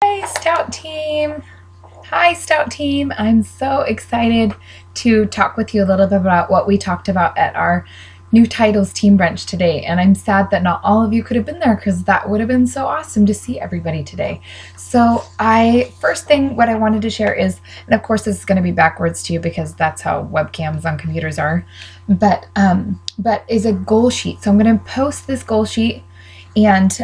Hi, Stout Team. Hi, Stout Team. I'm so excited to talk with you a little bit about what we talked about at our new titles team brunch today. And I'm sad that not all of you could have been there because that would have been so awesome to see everybody today. So first thing, what I wanted to share is, and of course this is going to be backwards to you because that's how webcams on computers are, but is a goal sheet. So I'm going to post this goal sheet and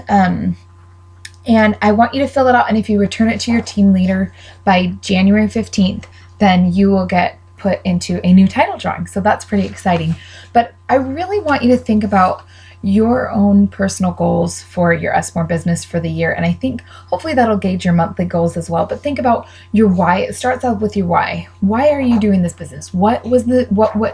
I want you to fill it out. And if you return it to your team leader by January 15th, then you will get put into a new title drawing. So that's pretty exciting. But I really want you to think about your own personal goals for your More business for the year. And I think hopefully that'll gauge your monthly goals as well. But think about your why. It starts out with your why. Why are you doing this business? What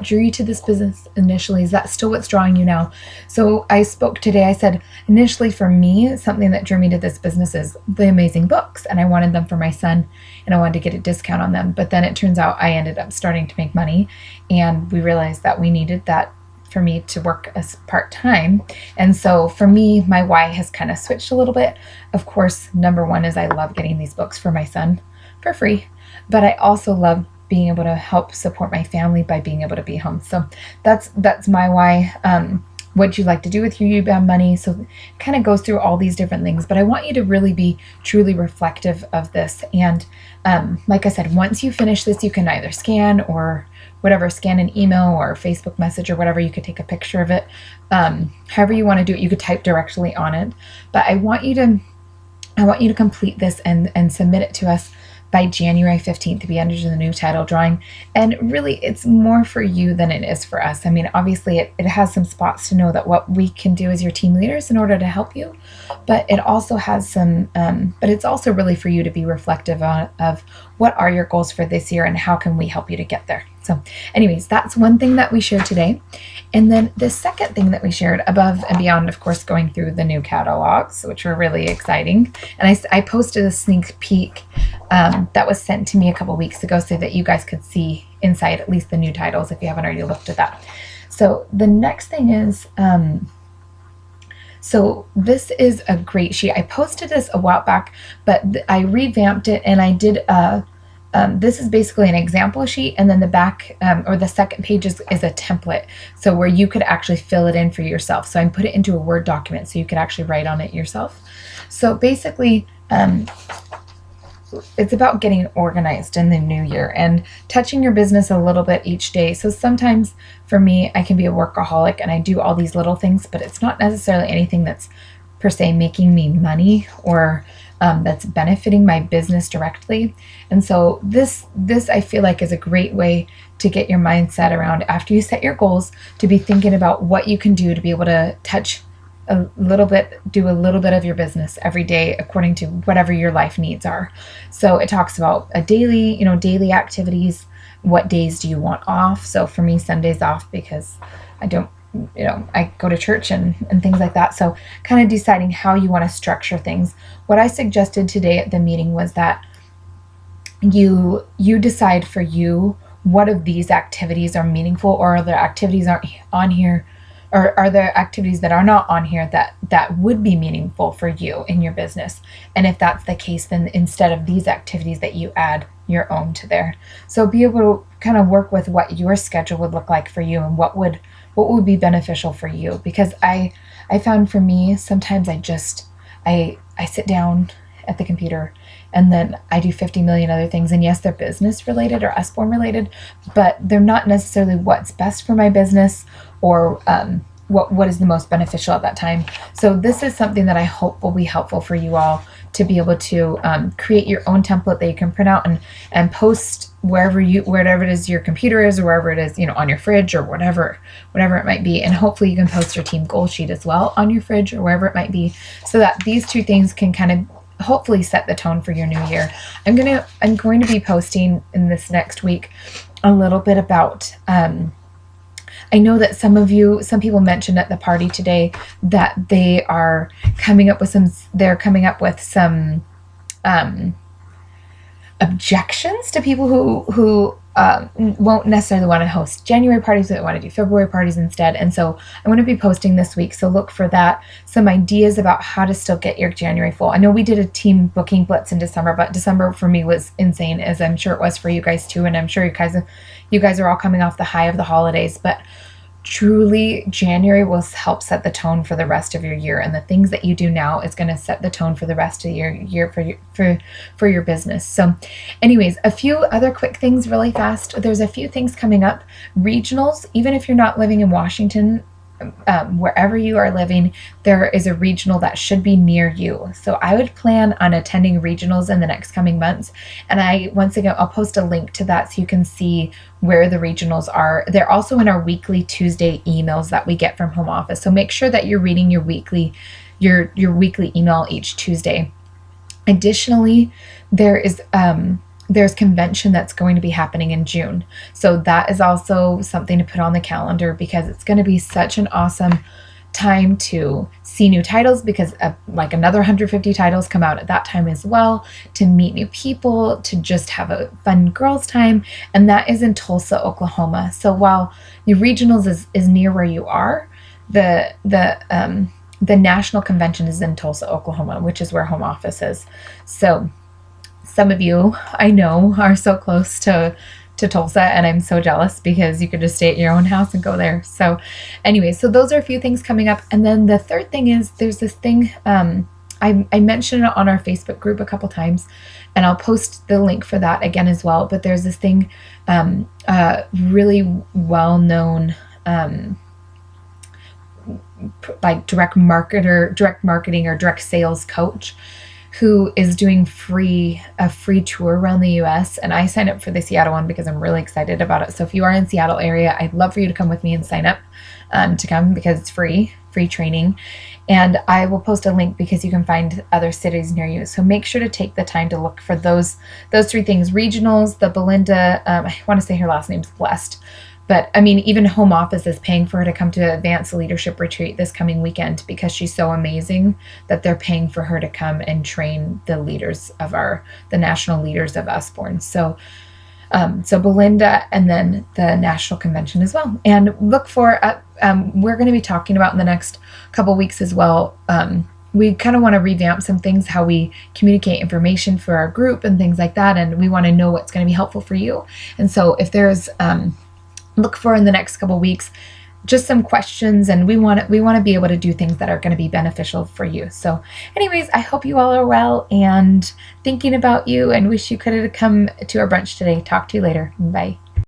drew you to this business initially? Is that still what's drawing you now? So I spoke today, I said, initially for me, something that drew me to this business is the amazing books. And I wanted them for my son and I wanted to get a discount on them. But then it turns out I ended up starting to make money and we realized that we needed that for me to work as part-time. And so for me, my why has kind of switched a little bit. Of course, number one is I love getting these books for my son for free, but I also love being able to help support my family by being able to be home. So that's my why. What you like to do with your UBAM money. So it kind of goes through all these different things, but I want you to really be truly reflective of this. And like I said, once you finish this, you can either scan or whatever, scan an email or Facebook message or whatever. You could take a picture of it. However you want to do it, you could type directly on it. But I want you to complete this and submit it to us by January 15th to be under the new title drawing. And really, it's more for you than it is for us. I mean, obviously, it has some spots to know that what we can do as your team leaders in order to help you, but it also has some, but it's also really for you to be reflective of what are your goals for this year and how can we help you to get there. So anyways, that's one thing that we shared today. And then the second thing that we shared above and beyond, of course, going through the new catalogs, which were really exciting. And I posted a sneak peek that was sent to me a couple weeks ago so that you guys could see inside at least the new titles if you haven't already looked at that. So the next thing is, so this is a great sheet. I posted this a while back, but I revamped it and I did this is basically an example sheet, and then the back or the second page is a template, so where you could actually fill it in for yourself. So I put it into a Word document so you could actually write on it yourself. So basically, it's about getting organized in the new year and touching your business a little bit each day. So sometimes for me, I can be a workaholic and I do all these little things, but it's not necessarily anything that's per se making me money or that's benefiting my business directly. And so this I feel like is a great way to get your mindset around after you set your goals, to be thinking about what you can do to be able to touch a little bit, do a little bit of your business every day according to whatever your life needs are. So it talks about a daily activities. What days do you want off? So for me, Sunday's off because I don't, I go to church and things like that. So kind of deciding how you want to structure things. What I suggested today at the meeting was that you decide for you what of these activities are meaningful, or are there activities aren't on here, or are there activities that are not on here that would be meaningful for you in your business? And if that's the case, then instead of these activities, that you add your own to there. So be able to kind of work with what your schedule would look like for you and what would be beneficial for you. Because I found for me, sometimes I sit down at the computer and then I do 50 million other things. And yes, they're business related or Usborne related, but they're not necessarily what's best for my business or what is the most beneficial at that time. So this is something that I hope will be helpful for you all to be able to create your own template that you can print out and post wherever it is your computer is, or wherever it is, on your fridge or whatever it might be. And hopefully you can post your team goal sheet as well on your fridge or wherever it might be, so that these two things can kind of hopefully set the tone for your new year. I'm going to be posting in this next week a little bit about I know that some people mentioned at the party today that they are coming up with some objections to people who won't necessarily want to host January parties, but want to do February parties instead. And so I'm going to be posting this week. So look for that. Some ideas about how to still get your January full. I know we did a team booking blitz in December, but December for me was insane, as I'm sure it was for you guys too. And I'm sure you guys are all coming off the high of the holidays, but truly January will help set the tone for the rest of your year, and the things that you do now is going to set the tone for the rest of your year for your business. So anyways, a few other quick things really fast. There's a few things coming up. Regionals, even if you're not living in Washington, wherever you are living, there is a regional that should be near you. So I would plan on attending regionals in the next coming months. And once again, I'll post a link to that so you can see where the regionals are. They're also in our weekly Tuesday emails that we get from home office. So make sure that you're reading your weekly email each Tuesday. Additionally, there's convention that's going to be happening in June. So that is also something to put on the calendar, because it's going to be such an awesome time to see new titles, because like another 150 titles come out at that time as well, to meet new people, to just have a fun girls time. And that is in Tulsa, Oklahoma. So while the regionals is near where you are, the national convention is in Tulsa, Oklahoma, which is where home office is. So some of you I know are so close to Tulsa, and I'm so jealous, because you could just stay at your own house and go there. So anyway, so those are a few things coming up. And then the third thing is there's this thing, I mentioned it on our Facebook group a couple times, and I'll post the link for that again as well. But there's this thing, really well-known, like direct marketing or direct sales coach, who is doing a free tour around the US. And I signed up for the Seattle one because I'm really excited about it. So if you are in Seattle area, I'd love for you to come with me and sign up to come, because it's free training. And I will post a link, because you can find other cities near you. So make sure to take the time to look for those three things. Regionals, the Belinda, I want to say her last name's Blessed. But I mean, even home office is paying for her to come to Advanced Leadership Retreat this coming weekend, because she's so amazing that they're paying for her to come and train the national leaders of Usborne. So Belinda, and then the national convention as well. And look for, we're going to be talking about in the next couple weeks as well. We kind of want to revamp some things, how we communicate information for our group and things like that. And we want to know what's going to be helpful for you. And so if there's, look for in the next couple weeks just some questions, and we want to be able to do things that are going to be beneficial for you. So anyways, I hope you all are well, and thinking about you, and wish you could have come to our brunch today. Talk to you later. Bye.